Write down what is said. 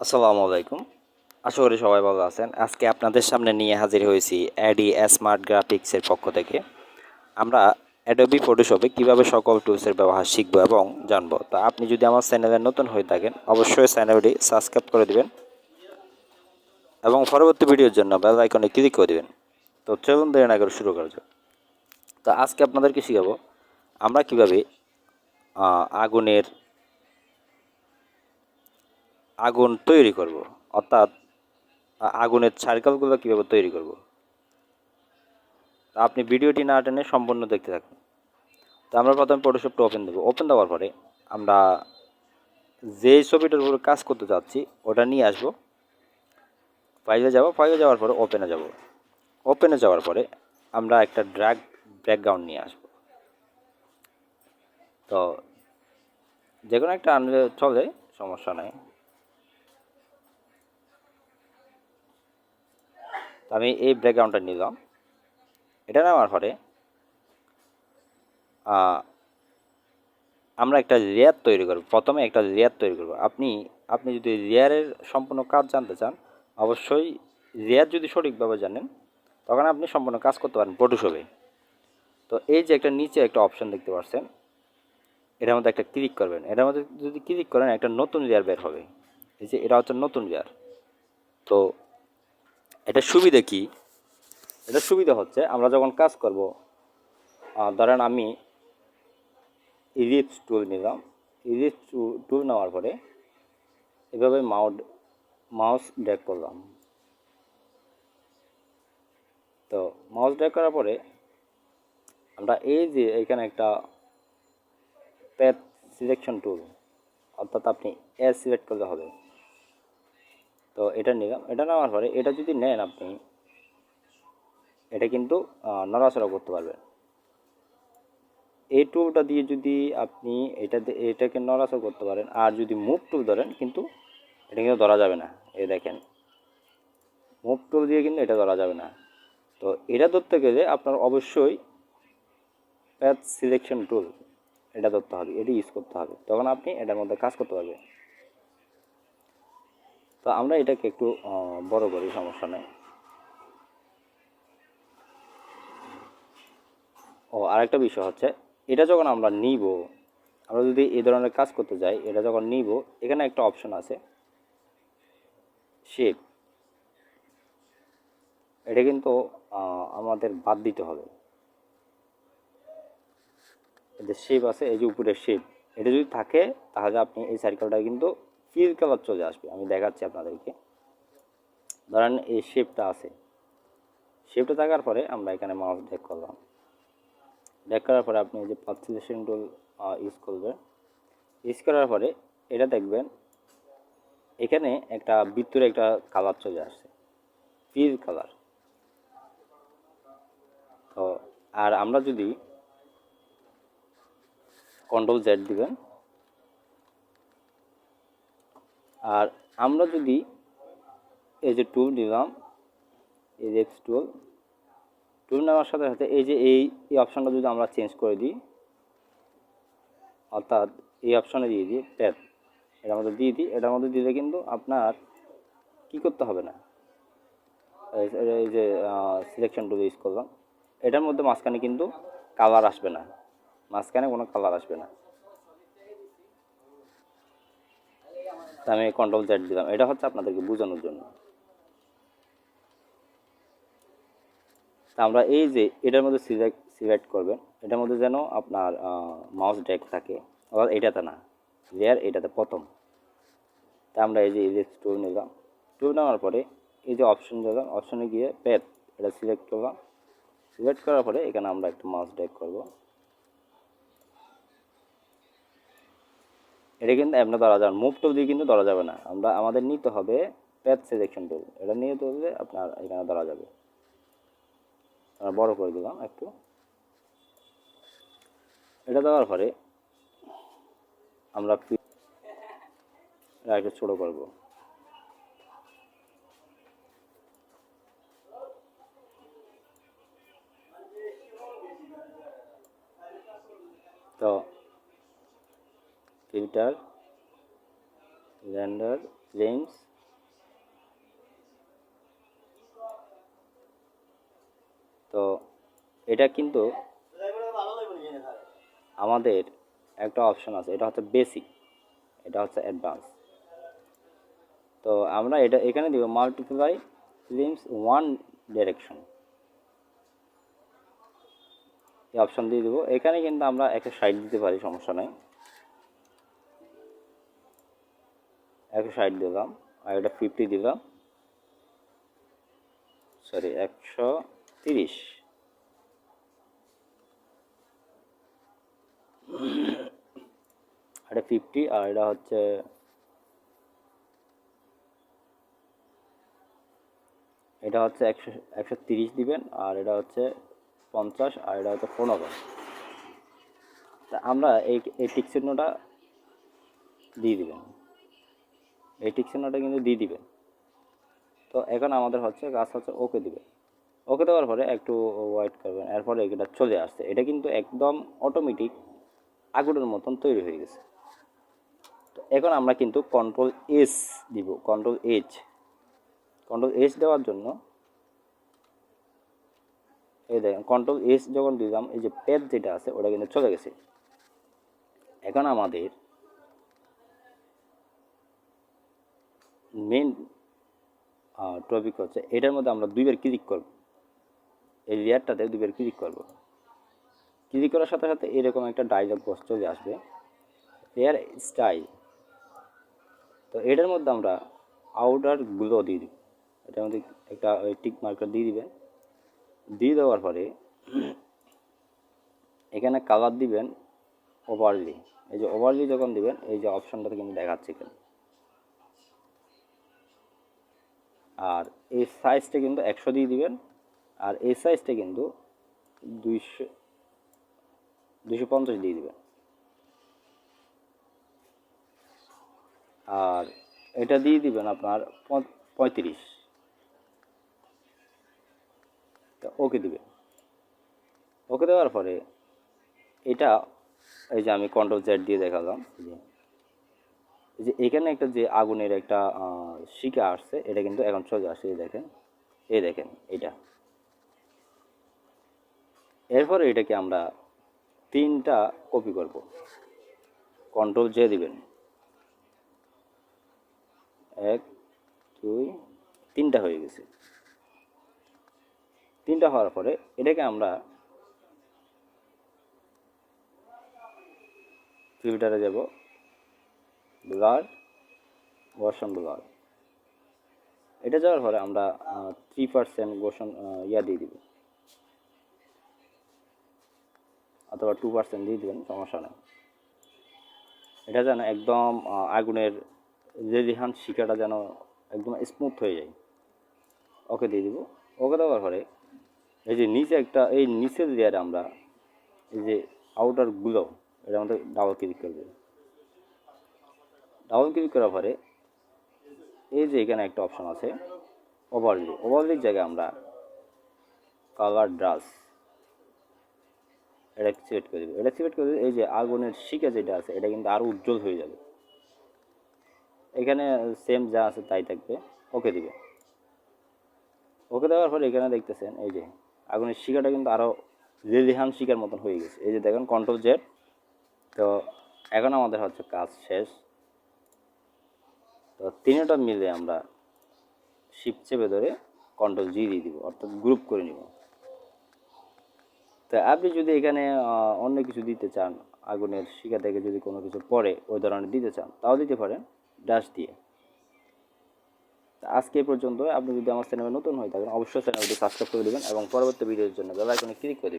আসসালামু আলাইকুম। আশা করি সবাই ভালো আছেন। আজকে আপনাদের সামনে নিয়ে হাজির হয়েছি অ্যাডি স্মার্ট গ্রাফিক্সের পক্ষ থেকে। আমরা অ্যাডোবি ফটোশপে কিভাবে সকল টুলসের ব্যবহার শিখব এবং জানব। তা আপনি যদি আমার চ্যানেলে নতুন হয়ে থাকেন অবশ্যই চ্যানেলটি সাবস্ক্রাইব করে দিবেন এবং পরবর্তী ভিডিওর জন্য বেল আইকনে ক্লিক করে দিবেন। তো চলুন দেরি না করে শুরু করা যাক। তো আজকে আপনাদেরকে শিখাবো আমরা কিভাবে আগুনের আগুন তৈরি করব, অর্থাৎ আগুনের সার্কেলগুলো কীভাবে তৈরি করব। তা আপনি ভিডিওটি না টেনে সম্পূর্ণ দেখতে থাকুন। তো আমরা প্রথমে ফটোশপটা ওপেন দেবো। ওপেন দেওয়ার পরে আমরা যে ছবিটার উপরে কাজ করতে যাচ্ছি ওটা নিয়ে আসবো, ফাইলে যাব, ফাইলে যাওয়ার পরে ওপেনে যাব। ওপেনে যাওয়ার পরে আমরা একটা ড্র্যাগ ব্যাকগ্রাউন্ড নিয়ে আসব। তো যে কোনো একটা আনলে চলে, সমস্যা নাই। তো আমি এই ব্যাকগ্রাউন্ডটা নিলাম। এটা নেওয়ার পরে আমরা একটা লেয়ার তৈরি করব। প্রথমে একটা লেয়ার তৈরি করব। আপনি যদি লেয়ারের সম্পূর্ণ কাজ জানতে চান, অবশ্যই লেয়ার যদি সঠিকভাবে জানেন তখন আপনি সম্পূর্ণ কাজ করতে পারেন ফটোশপে। তো এই যে একটা নিচে একটা অপশন দেখতে পাচ্ছেন, এটার মধ্যে একটা ক্লিক করবেন। এটার মধ্যে যদি ক্লিক করেন একটা নতুন লেয়ার বের হবে। এই যে এটা হচ্ছে নতুন লেয়ার। তো এটার সুবিধা কি? এটার সুবিধা হচ্ছে আমরা যখন কাজ করব, ধরেন আমি ইলিপস টুল নিলাম। ইলিপস টুল নেওয়ার পরে এভাবে মাউস ড্র্যাগ করলাম। তো মাউস ড্র্যাগ করার পরে আমরা এই যে এখানে একটা প্যাথ সিলেকশন টুল, অর্থাৎ আপনি এ সিলেক্ট করতে হবে। তো এটা নিলাম। এটা নেওয়ার পরে এটা যদি নেন আপনি, এটা কিন্তু নড়াচড়া করতে পারবেন। এই টুলটা দিয়ে যদি আপনি এটাকে নড়াচড়া করতে পারেন, আর যদি মুভ টুল ধরেন কিন্তু এটা কিন্তু ধরা যাবে না। এই দেখেন, মুভ টুল দিয়ে কিন্তু এটা ধরা যাবে না। তো এটা ধরতে গেলে আপনার অবশ্যই প্যাথ সিলেকশন টুল এটা ধরতে হবে, এটি ইউজ করতে হবে, তখন আপনি এটার মধ্যে কাজ করতে পারবেন। তো আমরা এটাকে একটু বড় করি, সমস্যা নেই। আরেকটা বিষয় হচ্ছে, এটা যখন আমরা নিব, আমরা যদি এই ধরনের কাজ করতে যাই, এটা যখন নিব এখানে একটা অপশন আছে শেপ। এটা কিন্তু আমাদের বাদ দিতে হবে। এই যে শেপ আছে, এই যে উপরের শেপ, এটা যদি থাকে তাহলে আপনি এই সার্কেলটা কিন্তু ফিল কালার চলে আসবে। আমি দেখাচ্ছি আপনাদেরকে। ধরেন এই শেপটা আছে, শেপটা থাকার পরে আমরা এখানে মাউস ড্র্যাগ করলাম। ড্র্যাগ করার পরে আপনি এই যে পাথ সিলেকশন টুল ইউজ করবেন। ইউজ করার পরে এটা দেখবেন এখানে একটা ভিতরে একটা কালার চলে আসছে, ফিল কালার। তো আর আমরা যদি কন্ট্রোল জেড দিবেন, আর আমরা যদি এই যে টুল নিলাম, এই যে এক্স টুল, টুল নেওয়ার সাথে সাথে এই যে এই অপশানটা যদি আমরা চেঞ্জ করে দিই, অর্থাৎ এই অপশানে দিয়ে দিই প্যাথ, এটার মধ্যে দিয়ে দিই, এটার মধ্যে দিলে কিন্তু আপনার কী করতে হবে না। এই যে সিলেকশন টুল ইউজ করলাম, এটার মধ্যে মাঝখানে কিন্তু কালার আসবে না, মাঝখানে কোনো কালার আসবে না। তা আমি কন্ট্রোল জেড দিলাম, এটা হচ্ছে আপনাদেরকে বোঝানোর জন্য। তা আমরা এই যে এটার মধ্যে সিলেক্ট করবেন, এটার মধ্যে যেন আপনার মাউস ড্র্যাগ থাকে, আবার এটাতে না, লেয়ার এটাতে প্রথম। তা আমরা এই যে ইলিপস টুল নিলাম। টুল নেওয়ার পরে এই যে অপশন দিলাম, অপশনে গিয়ে প্যাথ এটা সিলেক্ট করলাম। সিলেক্ট করার পরে এখানে আমরা একটা মাউস ড্র্যাগ করব। এটা কিন্তু এমনি ধরা যাবে, মুভ টুল দিয়ে কিন্তু ধরা যাবে না, আমাদের নিতে হবে প্যাথ সিলেকশন টুল। এটা নিয়ে ধরলে আপনার এখানে ধরা যাবে। আমরা বড় করে দিলাম একটু। এটা দেওয়ার পরে আমরা একটু ছোটো করব। তো ফিল্টার, রেন্ডার ফ্লেমস। তো এটা কিন্তু আমাদের একটা অপশন আছে, এটা হচ্ছে বেসিক, এটা হচ্ছে অ্যাডভান্স। তো আমরা এটা এখানে দিব মাল্টিপ্লাই ফিল্মস ওয়ান ডিরেকশন, এই অপশন দিয়ে দেবো। এখানে কিন্তু আমরা 160 দিতে পারি, সমস্যা নেই। 160 দিলাম, আর এটা 50 দিলাম, সরি 130। এটা 50 আর এটা হচ্ছে একশো 130 দিবেন, আর এটা হচ্ছে 50, আর এটা হচ্ছে 15। তা আমরা এই টিক চিহ্নটা দিয়ে দিবেন, এই টিক চিহ্নটা কিন্তু দিয়ে দিবেন। তো এখন আমাদের হচ্ছে কাজ হচ্ছে ওকে দিবে। ওকে দেওয়ার পরে একটু ওয়েট করবেন, এরপরে এটা চলে আসছে। এটা কিন্তু একদম অটোমেটিক আগুনের মতন তৈরি হয়ে গেছে। তো এখন আমরা কিন্তু কন্ট্রোল এস দিব, কন্ট্রোল এস দেওয়ার জন্য এই দেখেন কন্ট্রোল এস যখন দিলাম, এই যে পেজ যেটা আছে ওটা কিন্তু চলে গেছে। এখন আমাদের মেন টপিক হচ্ছে এটার মধ্যে আমরা দুইবার ক্লিক করব, এই লেয়ারটাতে দুইবার ক্লিক করব। ক্লিক করার সাথে সাথে এরকম একটা ডায়লগ বক্স চলে আসবে, লেয়ার স্টাইল। তো এটার মধ্যে আমরা আউটার গ্লো দিয়ে দিব, এটার মধ্যে একটা ওই টিক মার্কার দিয়ে দিবেন। দিয়ে দেওয়ার পরে এখানে কালার দিবেন ওভারলি। এই যে ওভারলি যখন দিবেন, এই যে অপশনটাতে কিন্তু দেখাচ্ছে এখানে। আর এই সাইজটা কিন্তু 100 দিয়ে দিবেন, আর এই সাইজটা কিন্তু 250 দিয়ে দিবেন। আর এটা দিয়ে দিবেন আপনার 35। তা ওকে দিবেন। ওকে দেওয়ার পরে এটা, এই যে আমি কন্ট্রোল জেড দিয়ে দেখালাম, এই যে এখানে একটা যে আগুনের একটা শিকা আসছে, এটা কিন্তু এখন চলে আসছে। এই দেখেন এটা। এরপরে এটাকে আমরা 3টা কপি করব, কন্ট্রোল জে দিবেন। 1 2 3টা হয়ে গেছে। 3টা হওয়ার পরে এটাকে আমরা ফিল্টারে যাব, ব্লার, গোশন ব্লার। এটা যাওয়ার পরে আমরা 3% গোশন ইয়া দিয়ে দিব, অথবা 2% দিয়ে দেবেন, সমস্যা নেই। এটা যেন একদম আগুনের লেলিহান শিখাটা যেন একদম স্মুথ হয়ে যায়। ওকে দিয়ে দিব। ওকে দেওয়ার পরে এই যে নিচে একটা, এই নিচের লেয়ারে আমরা এই যে আউটার গ্লো, এটার মধ্যে ডাবল ক্লিক করবে। ডাবল ক্লিক করার পরে এই যে এখানে একটা অপশন আছে ওভারলির জায়গায় আমরা কালার ব্রাশ, এটা সিলেক্ট করে দেবে। এটা সিলেক্ট করে এই যে আগুনের শিকা যেটা আছে, এটা কিন্তু আরও উজ্জ্বল হয়ে যাবে। এখানে সেম যা আছে তাই থাকবে। ওকে দিবে। ওকে দেওয়ার পরে এখানে দেখতেছেন এই যে আগুনের শিকাটা কিন্তু আরও লেলিহান শিকার মতন হয়ে গেছে। এই যে দেখেন কন্ট্রোল জেড। তো এখন আমাদের হচ্ছে কাজ শেষ। তো তিনটা মিলে আমরা শিফট চেপে ধরে কন্ট্রোল জি দিয়ে দিব, অর্থাৎ গ্রুপ করে নিব। তো আপনি যদি এখানে অন্য কিছু দিতে চান, আগুনের শিকা থেকে যদি কোনো কিছু পরে ওই ধরনের দিতে চান, তাও দিতে পারেন ড্যাশ দিয়ে। আজকে এই পর্যন্ত। আপনি যদি আমার চ্যানেলে নতুন হয়ে থাকেন, অবশ্যই চ্যানেলটি সাবস্ক্রাইব করে দেবেন এবং পরবর্তী ভিডিওর জন্য বেল আইকনে ক্লিক করে দেবেন।